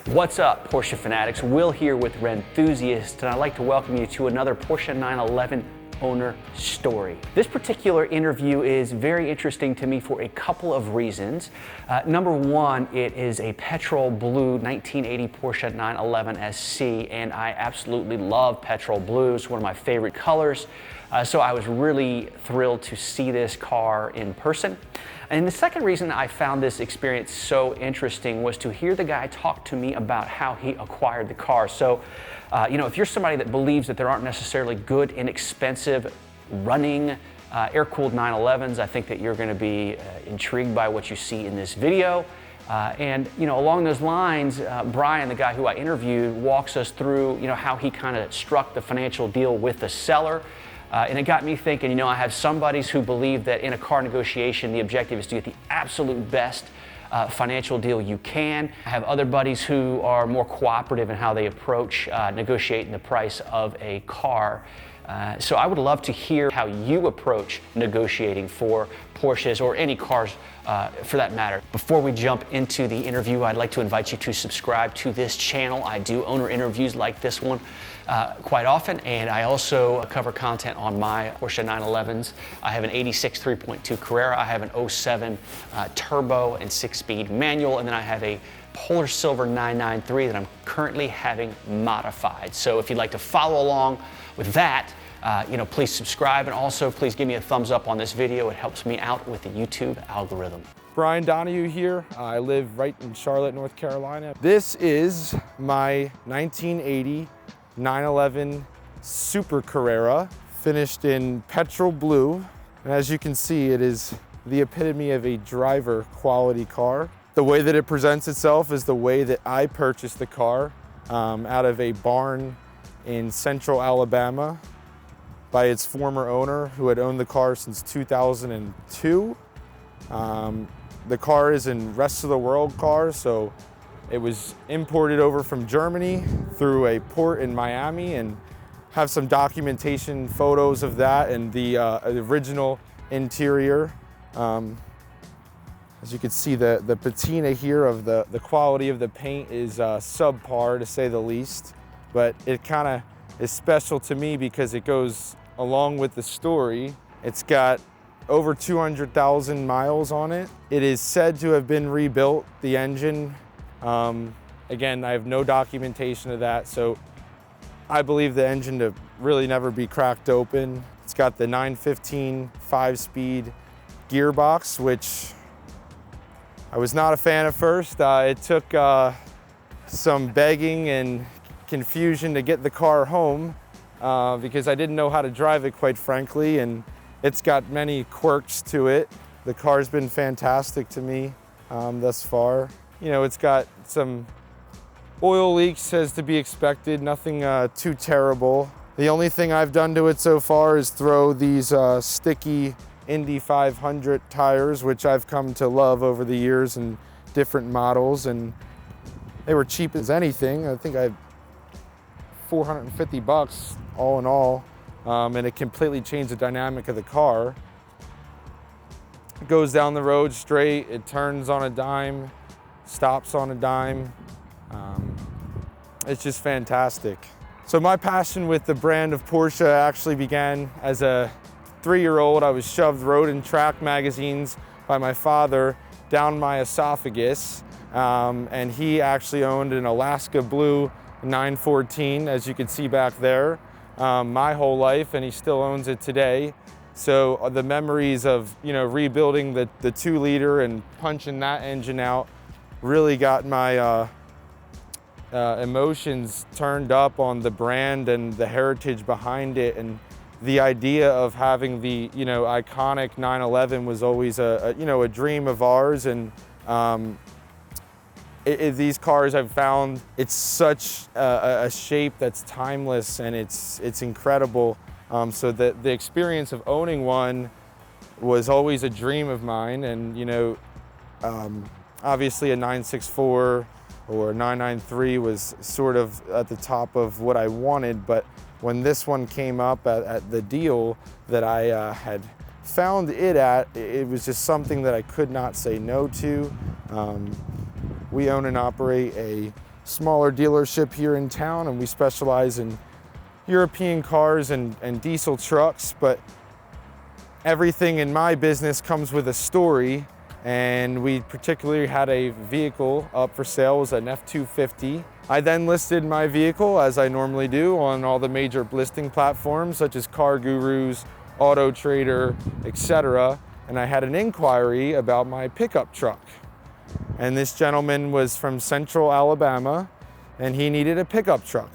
What's up, Porsche fanatics? Will here with Rennthusiast, and I'd like to welcome you to another Porsche 911 owner story. This particular interview is very interesting to me for a couple of reasons. Number one, it is a Petrol Blue 1980 Porsche 911 SC, and I absolutely love Petrol Blue. It's one of my favorite colors. So I was really thrilled to see this car in person. And the second reason I found this experience so interesting was to hear the guy talk to me about how he acquired the car. So, if you're somebody that believes that there aren't necessarily good, inexpensive, running, air-cooled 911s, I think that you're going to be intrigued by what you see in this video. Along those lines, Brian, the guy who I interviewed, walks us through, how he kind of struck the financial deal with the seller. And it got me thinking, I have some buddies who believe that in a car negotiation, the objective is to get the absolute best financial deal you can. I have other buddies who are more cooperative in how they approach negotiating the price of a car. So I would love to hear how you approach negotiating for Porsches or any cars for that matter. Before we jump into the interview, I'd like to invite you to subscribe to this channel. I do owner interviews like this one quite often, and I also cover content on my Porsche 911s. I have an 86 3.2 Carrera, I have an 07 turbo and 6-speed manual, and then I have a Polar Silver 993 that I'm currently having modified. So if you'd like to follow along with that, please subscribe, and also please give me a thumbs up on this video. It helps me out with the YouTube algorithm. Brian Donahue here. I live right in Charlotte, North Carolina. This is my 1980 911 Super Carrera, finished in Petrol Blue. And as you can see, it is the epitome of a driver quality car. The way that it presents itself is the way that I purchased the car, out of a barn in central Alabama by its former owner, who had owned the car since 2002. The car is in rest of the world car, so it was imported over from Germany through a port in Miami, and have some documentation photos of that and the original interior. As you can see, the patina here of the quality of the paint is subpar, to say the least, but it kind of is special to me because it goes along with the story. It's got over 200,000 miles on it. It is said to have been rebuilt, the engine. Again, I have no documentation of that, so I believe the engine to really never be cracked open. It's got the 915 5-speed gearbox, which I was not a fan at first. It took some begging and confusion to get the car home because I didn't know how to drive it, quite frankly, and it's got many quirks to it. The car's been fantastic to me thus far. It's got some oil leaks as to be expected, nothing too terrible. The only thing I've done to it so far is throw these sticky Indy 500 tires, which I've come to love over the years in different models, and they were cheap as anything. I think I had $450 all in all, and it completely changed the dynamic of the car. It goes down the road straight, it turns on a dime, stops on a dime. It's just fantastic. So my passion with the brand of Porsche actually began as a 3-year-old. I was shoved road and track magazines by my father down my esophagus, and he actually owned an Alaska Blue 914, as you can see back there, my whole life, and he still owns it today. So the memories of rebuilding the 2-liter and punching that engine out really got my emotions turned up on the brand and the heritage behind it, and the idea of having the iconic 911 was always a dream of ours. And these cars, I've found it's such a shape that's timeless, and it's incredible. So the experience of owning one was always a dream of mine, and obviously a 964 or 993 was sort of at the top of what I wanted, but when this one came up at the deal that I had found it at, it was just something that I could not say no to. We own and operate a smaller dealership here in town, and we specialize in European cars and diesel trucks, but everything in my business comes with a story, and we particularly had a vehicle up for sale. It was an F-250. I then listed my vehicle, as I normally do, on all the major listing platforms such as Car Gurus, Auto Trader, etc. And I had an inquiry about my pickup truck. And this gentleman was from Central Alabama, and he needed a pickup truck.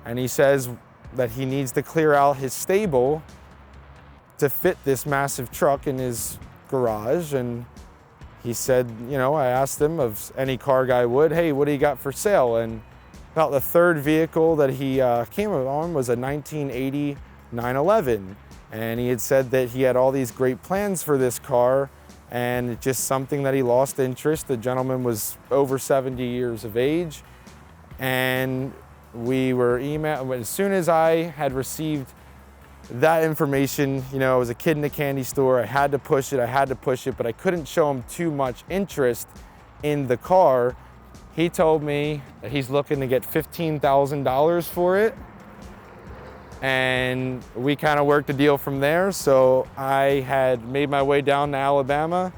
And he says that he needs to clear out his stable to fit this massive truck in his garage. And he said, you know, I asked him, if any car guy would, hey, what do you got for sale? And about the third vehicle that he came on was a 1980 911. And he had said that he had all these great plans for this car, and it's just something that he lost interest. The gentleman was over 70 years of age, and we were as soon as I had received that information, you know, I was a kid in a candy store. I had to push it, but I couldn't show him too much interest in the car. He told me that he's looking to get $15,000 for it, and we kind of worked a deal from there. So I had made my way down to Alabama,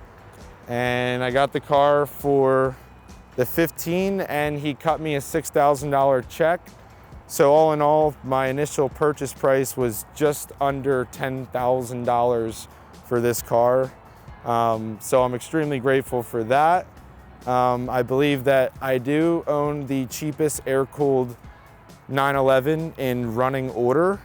and I got the car for the 15, and he cut me a $6,000 check. So all in all, my initial purchase price was just under $10,000 for this car. So I'm extremely grateful for that. I believe that I do own the cheapest air-cooled 911 in running order.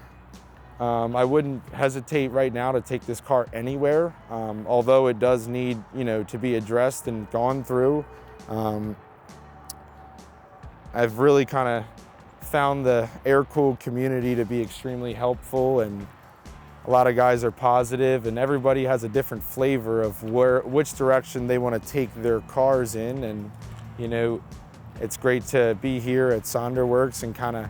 I wouldn't hesitate right now to take this car anywhere, although it does need, you know, to be addressed and gone through. I've really kind of found the air-cooled community to be extremely helpful, and a lot of guys are positive, and everybody has a different flavor of which direction they want to take their cars in. And you know, it's great to be here at Sonderworks and kind of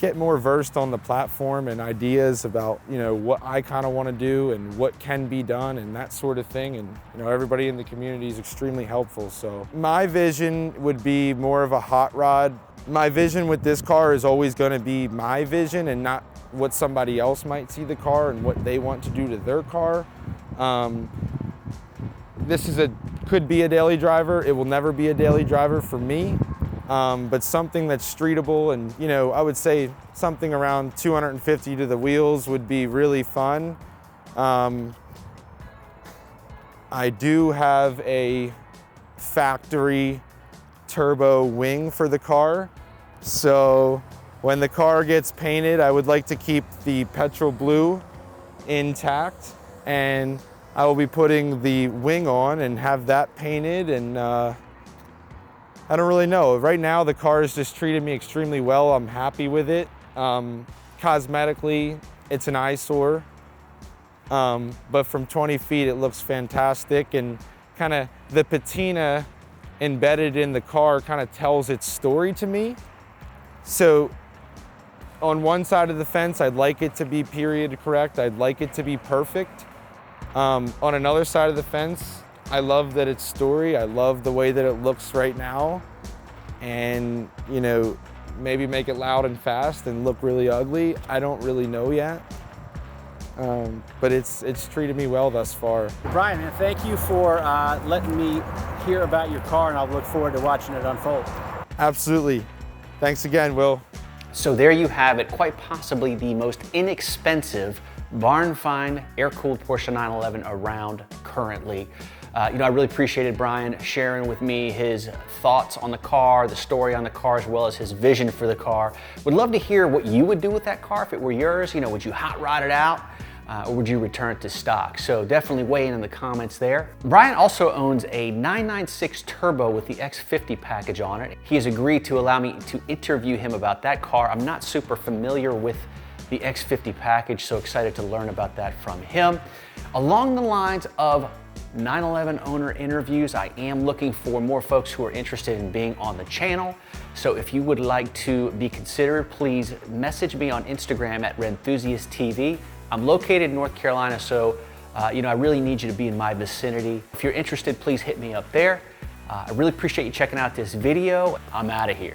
get more versed on the platform and ideas about, you know, what I kind of want to do and what can be done and that sort of thing. And you know, everybody in the community is extremely helpful. So my vision would be more of a hot rod. My vision with this car is always going to be my vision and not what somebody else might see the car and what they want to do to their car. This could be a daily driver. It will never be a daily driver for me, but something that's streetable, and you know, I would say something around 250 to the wheels would be really fun. I do have a factory turbo wing for the car. So when the car gets painted, I would like to keep the Petrol Blue intact, and I will be putting the wing on and have that painted. And I don't really know. Right now, the car has just treated me extremely well. I'm happy with it. Cosmetically, it's an eyesore, but from 20 feet, it looks fantastic, and kind of the patina embedded in the car kind of tells its story to me. So on one side of the fence, I'd like it to be period correct. I'd like it to be perfect. On another side of the fence, I love that it's story. I love the way that it looks right now. And, you know, maybe make it loud and fast and look really ugly. I don't really know yet. But it's treated me well thus far. Brian, man, thank you for letting me hear about your car, and I'll look forward to watching it unfold. Absolutely. Thanks again, Will. So there you have it, quite possibly the most inexpensive barn find air-cooled Porsche 911 around currently. You know, I really appreciated Brian sharing with me his thoughts on the car, the story on the car, as well as his vision for the car. Would love to hear what you would do with that car if it were yours. You know, would you hot rod it out? Or would you return it to stock? So definitely weigh in the comments there. Brian also owns a 996 Turbo with the X50 package on it. He has agreed to allow me to interview him about that car. I'm not super familiar with the X50 package, so excited to learn about that from him. Along the lines of 911 owner interviews, I am looking for more folks who are interested in being on the channel. So if you would like to be considered, please message me on Instagram at Rennthusiast TV. I'm located in North Carolina, so you know, I really need you to be in my vicinity. If you're interested, please hit me up there. I really appreciate you checking out this video. I'm out of here.